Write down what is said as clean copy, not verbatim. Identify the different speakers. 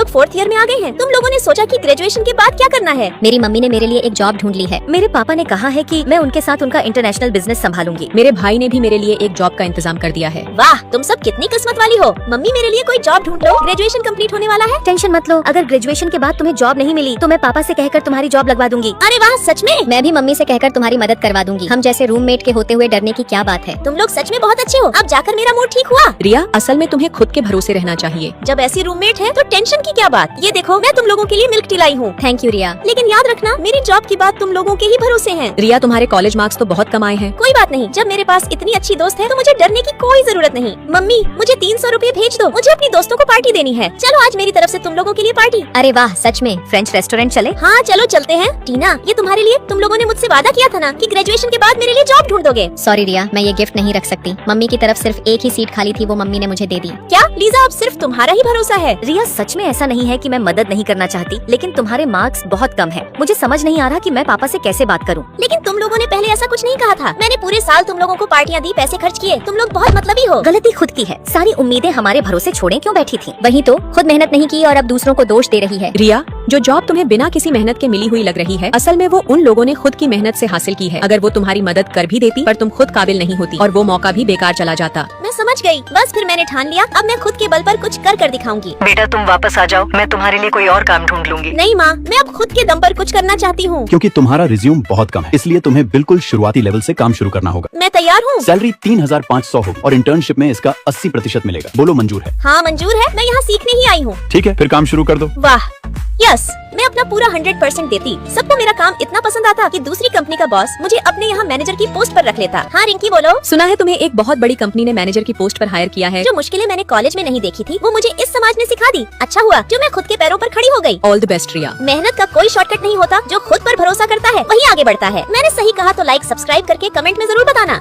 Speaker 1: लोग 4th year में आ गए हैं। तुम लोगों ने सोचा कि ग्रेजुएशन के बाद क्या करना है?
Speaker 2: मेरी मम्मी ने मेरे लिए एक जॉब ढूंढ ली है।
Speaker 3: मेरे पापा ने कहा है कि मैं उनके साथ उनका इंटरनेशनल बिजनेस संभालूंगी।
Speaker 4: मेरे भाई ने भी मेरे लिए एक जॉब का इंतजाम कर दिया है।
Speaker 1: वाह, तुम सब कितनी किस्मत वाली हो। मम्मी मेरे लिए कोई जॉब ढूंढ लो, ग्रेजुएशन कंप्लीट होने वाला है।
Speaker 3: टेंशन मत लो, अगर ग्रेजुएशन के बाद तुम्हें जॉब नहीं मिली तो मैं पापा से कहकर तुम्हारी जॉब लगवा दूंगी।
Speaker 1: अरे वाह, सच में?
Speaker 2: मैं भी मम्मी से कहकर तुम्हारी मदद करवा दूंगी। हम जैसे रूममेट के होते हुए डरने की क्या बात है।
Speaker 1: तुम लोग सच में बहुत अच्छे हो। अब जाकर मेरा मूड ठीक हुआ।
Speaker 4: रिया, असल में तुम्हें खुद के भरोसे रहना चाहिए।
Speaker 1: जब ऐसी रूममेट है तो टेंशन की क्या बात। ये देखो, मैं तुम लोगों के लिए मिल्क टी लाई हूँ।
Speaker 2: थैंक यू रिया।
Speaker 1: लेकिन याद रखना, मेरी जॉब की बात तुम लोगों के ही भरोसे है।
Speaker 4: रिया, तुम्हारे कॉलेज मार्क्स तो बहुत कम आए हैं।
Speaker 1: कोई बात नहीं, जब मेरे पास इतनी अच्छी दोस्त है तो मुझे डरने की कोई जरूरत नहीं। मम्मी, मुझे 300 रुपए भेज दो, मुझे अपनी दोस्तों को पार्टी देनी है। चलो आज मेरी तरफ से तुम लोगों के लिए पार्टी।
Speaker 2: अरे वाह, सच में? फ्रेंच रेस्टोरेंट चले?
Speaker 1: हाँ चलो चलते हैं। टीना, ये तुम्हारे लिए। तुम लोगों ने मुझसे वादा किया था ना कि ग्रेजुएशन के बाद मेरे लिए जॉब ढूंढ दोगे।
Speaker 2: सॉरी रिया, मैं ये गिफ्ट नहीं रख सकती। मम्मी की तरफ सिर्फ एक ही सीट खाली थी, वो मम्मी ने मुझे दे दी।
Speaker 1: क्या लीजा, अब सिर्फ तुम्हारा ही भरोसा है?
Speaker 3: रिया, सच में ऐसा नहीं है कि मैं मदद नहीं करना चाहती, लेकिन तुम्हारे मार्क्स बहुत कम है। मुझे समझ नहीं आ रहा कि मैं पापा से कैसे बात करूं।
Speaker 1: लेकिन तुम लोगों ने पहले ऐसा कुछ नहीं कहा था। मैंने पूरे साल तुम लोगों को पार्टियां दी, पैसे खर्च किए। तुम लोग बहुत मतलबी हो।
Speaker 3: गलती खुद की है। सारी उम्मीदें हमारे भरोसे छोड़े क्यों बैठी थी।
Speaker 2: वही तो, खुद मेहनत नहीं की और अब दूसरों को दोष दे रही है।
Speaker 4: रिया, जो जॉब तुम्हें बिना किसी मेहनत के मिली हुई लग रही है, असल में वो उन लोगों ने खुद की मेहनत से हासिल की है। अगर वो तुम्हारी मदद कर भी देती, पर तुम खुद काबिल नहीं होती और वो मौका भी बेकार चला जाता।
Speaker 1: मैं समझ गई। बस फिर मैंने ठान लिया, अब मैं खुद के बल पर कुछ कर दिखाऊंगी।
Speaker 5: बेटा, तुम वापस आ जाओ, मैं तुम्हारे लिए कोई और काम ढूंढ लूंगी।
Speaker 1: नहीं माँ, मैं अब खुद के दम पर कुछ करना चाहती हूँ।
Speaker 6: क्योंकि तुम्हारा रिज्यूम बहुत कम है, इसलिए तुम्हें बिल्कुल शुरुआती लेवल से काम शुरू करना होगा।
Speaker 1: मैं तैयार हूँ।
Speaker 6: सैलरी 3500 हो और इंटर्नशिप में इसका 80% मिलेगा। बोलो मंजूर है?
Speaker 1: हाँ मंजूर है, मैं यहाँ सीखने ही आई हूँ।
Speaker 6: ठीक है, फिर काम शुरू कर दो।
Speaker 1: वाह, यस, मैं अपना पूरा 100% देती। सबको मेरा काम इतना पसंद आता कि दूसरी कंपनी का बॉस मुझे अपने यहाँ मैनेजर की पोस्ट पर रख लेता। हाँ रिंकी बोलो।
Speaker 4: सुना है तुम्हें एक बहुत बड़ी कंपनी ने मैनेजर की पोस्ट पर हायर किया है।
Speaker 1: जो मुश्किलें मैंने कॉलेज में नहीं देखी थी, वो मुझे इस समाज ने सिखा दी। अच्छा हुआ जो मैं खुद के पैरों पर खड़ी हो गई।
Speaker 4: ऑल द बेस्ट रिया।
Speaker 1: मेहनत का कोई शॉर्टकट नहीं होता, जो खुद पर भरोसा करता है वही आगे बढ़ता है। मैंने सही कहा तो लाइक सब्सक्राइब करके कमेंट में जरूर बताना।